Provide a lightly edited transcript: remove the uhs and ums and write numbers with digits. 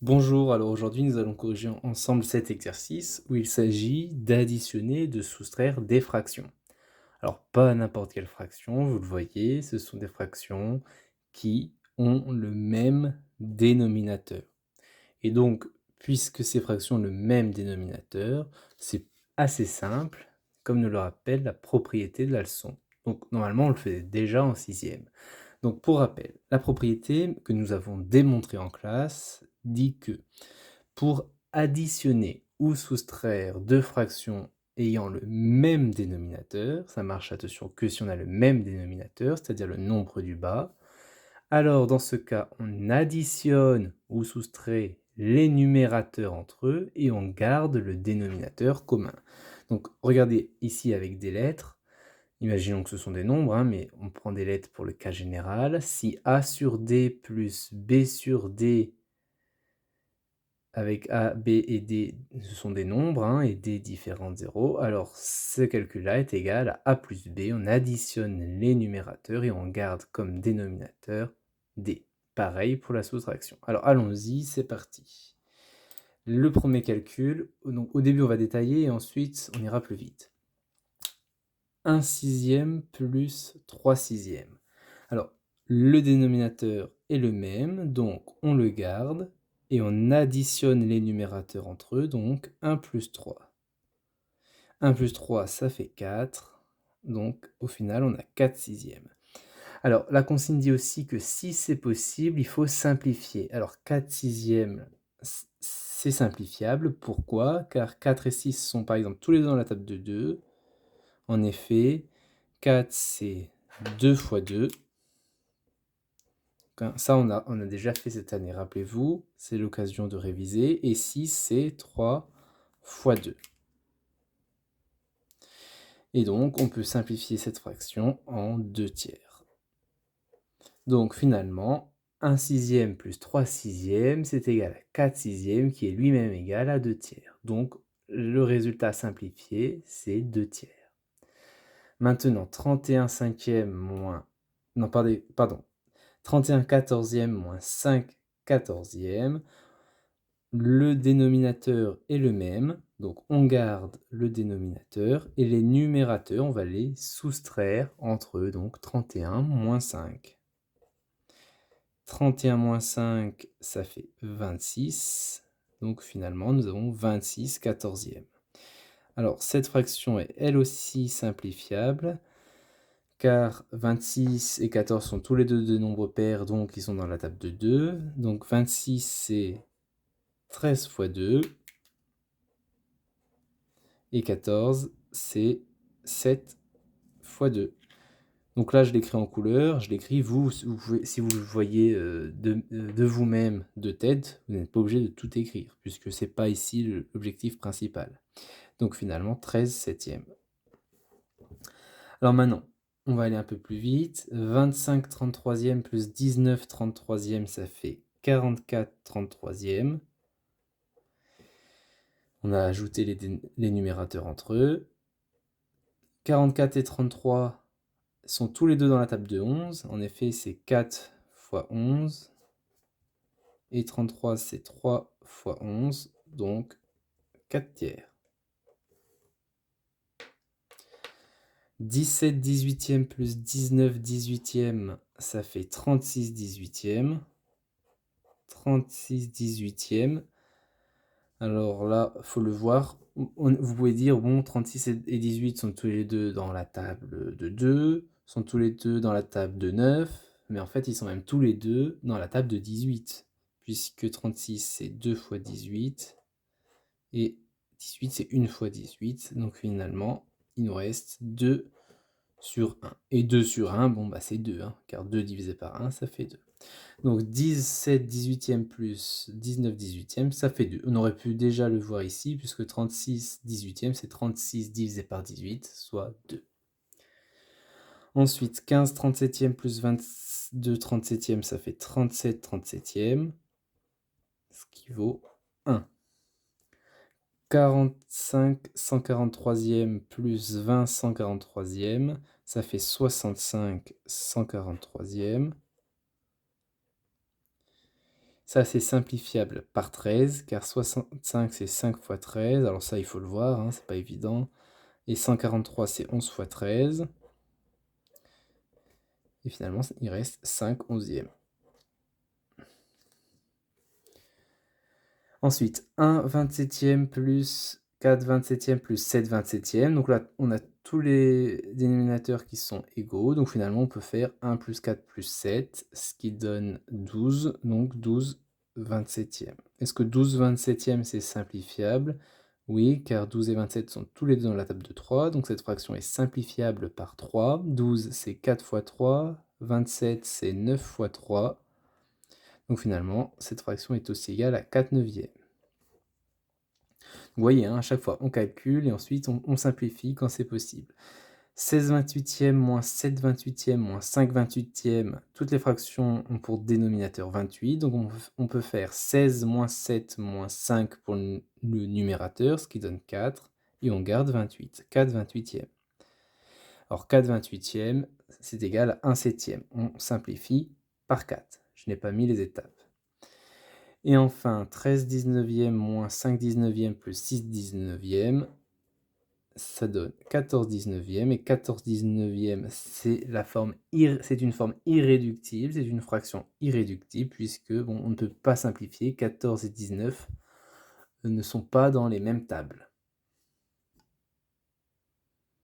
Bonjour, alors aujourd'hui nous allons corriger ensemble cet exercice où il s'agit d'additionner, de soustraire des fractions. Alors pas n'importe quelle fraction, vous le voyez, ce sont des fractions qui ont le même dénominateur. Et donc, puisque ces fractions ont le même dénominateur, c'est assez simple, comme nous le rappelle la propriété de la leçon. Donc normalement on le fait déjà en sixième. Donc pour rappel, la propriété que nous avons démontrée en classe dit que pour additionner ou soustraire deux fractions ayant le même dénominateur, ça marche, attention, que si on a le même dénominateur, c'est-à-dire le nombre du bas, alors dans ce cas, on additionne ou soustrait les numérateurs entre eux et on garde le dénominateur commun. Donc regardez ici avec des lettres, imaginons que ce sont des nombres, hein, mais on prend des lettres pour le cas général. Si A sur D plus B sur D avec A, B et D, ce sont des nombres, hein, et D différents de 0, alors ce calcul-là est égal à A plus B. On additionne les numérateurs et on garde comme dénominateur D. Pareil pour la soustraction. Alors allons-y, c'est parti. Le premier calcul, donc au début on va détailler et ensuite on ira plus vite. 1 sixième plus 3 sixièmes. Alors, le dénominateur est le même, donc on le garde, et on additionne les numérateurs entre eux, donc 1 plus 3. 1 plus 3, ça fait 4, donc au final on a 4 sixièmes. Alors, la consigne dit aussi que si c'est possible, il faut simplifier. Alors, 4 sixièmes, c'est simplifiable. Pourquoi? Car 4 et 6 sont par exemple tous les deux dans la table de 2. En effet, 4 c'est 2 fois 2. Ça, on a déjà fait cette année, rappelez-vous, c'est l'occasion de réviser. Et 6 c'est 3 fois 2. Et donc, on peut simplifier cette fraction en 2 tiers. Donc finalement, 1 sixième plus 3 sixièmes, c'est égal à 4 sixièmes, qui est lui-même égal à 2 tiers. Donc, le résultat simplifié, c'est 2 tiers. Maintenant, 31 cinquièmes moins... Non, pardon. 31 quatorzièmes moins 5 quatorzièmes. Le dénominateur est le même, donc on garde le dénominateur, et les numérateurs, on va les soustraire entre eux, donc 31 moins 5. 31 moins 5, ça fait 26. Donc finalement, nous avons 26 quatorzièmes. Alors, cette fraction est elle aussi simplifiable, car 26 et 14 sont tous les deux de nombres pairs, donc ils sont dans la table de 2. Donc 26, c'est 13 fois 2. Et 14, c'est 7 fois 2. Donc là, je l'écris en couleur, je l'écris, si vous le voyez de vous-même de tête, vous n'êtes pas obligé de tout écrire, puisque ce n'est pas ici l'objectif principal. Donc finalement, 13 septièmes. Alors maintenant, on va aller un peu plus vite. 25 33e plus 19 33e, ça fait 44 33e. On a ajouté les numérateurs entre eux. 44 et 33 sont tous les deux dans la table de 11. En effet, c'est 4 fois 11. Et 33, c'est 3 fois 11. Donc, 4 tiers. 17 18e plus 19 18e, ça fait 36 18e. 36 18e. Alors là, il faut le voir. Vous pouvez dire, bon, 36 et 18 sont tous les deux dans la table de 2, sont tous les deux dans la table de 9, mais en fait, ils sont même tous les deux dans la table de 18, puisque 36, c'est 2 fois 18, et 18, c'est 1 fois 18, donc finalement, il nous reste 2 sur 1. Et 2 sur 1, bon, bah c'est 2, hein, car 2 divisé par 1, ça fait 2. Donc 17 18e plus 19 18e, ça fait 2. On aurait pu déjà le voir ici, puisque 36 18e, c'est 36 divisé par 18, soit 2. Ensuite, 15 37e plus 22 37e, ça fait 37 37e, ce qui vaut 1. 45 143e plus 20 143e, ça fait 65 143e. Ça, c'est simplifiable par 13, car 65, c'est 5 fois 13. Alors ça, il faut le voir, hein, c'est pas évident. Et 143, c'est 11 fois 13. Et finalement, il reste 5 onzièmes. Ensuite, 1 27e plus 4 27e plus 7 27e. Donc là, on a tous les dénominateurs qui sont égaux. Donc finalement, on peut faire 1 plus 4 plus 7, ce qui donne 12. Donc 12 27e. Est-ce que 12 27e, c'est simplifiable? Oui, car 12 et 27 sont tous les deux dans la table de 3. Donc cette fraction est simplifiable par 3. 12, c'est 4 fois 3. 27, c'est 9 fois 3. Donc finalement, cette fraction est aussi égale à 4 neuvièmes. Vous voyez, hein, à chaque fois, on calcule et ensuite on simplifie quand c'est possible. 16 28e moins 7 28e moins 5 28e, toutes les fractions ont pour dénominateur 28, donc on peut faire 16 moins 7 moins 5 pour le numérateur, ce qui donne 4, et on garde 28, 4 28e. Alors 4 28e, c'est égal à 1 septième. On simplifie par 4. Je n'ai pas mis les étapes. Et enfin, 13 19e moins 5 19e plus 6 19e, ça donne 14 19e. Et 14 19e, c'est une forme irréductible, c'est une fraction irréductible, puisque on ne peut pas simplifier. 14 et 19 ne sont pas dans les mêmes tables.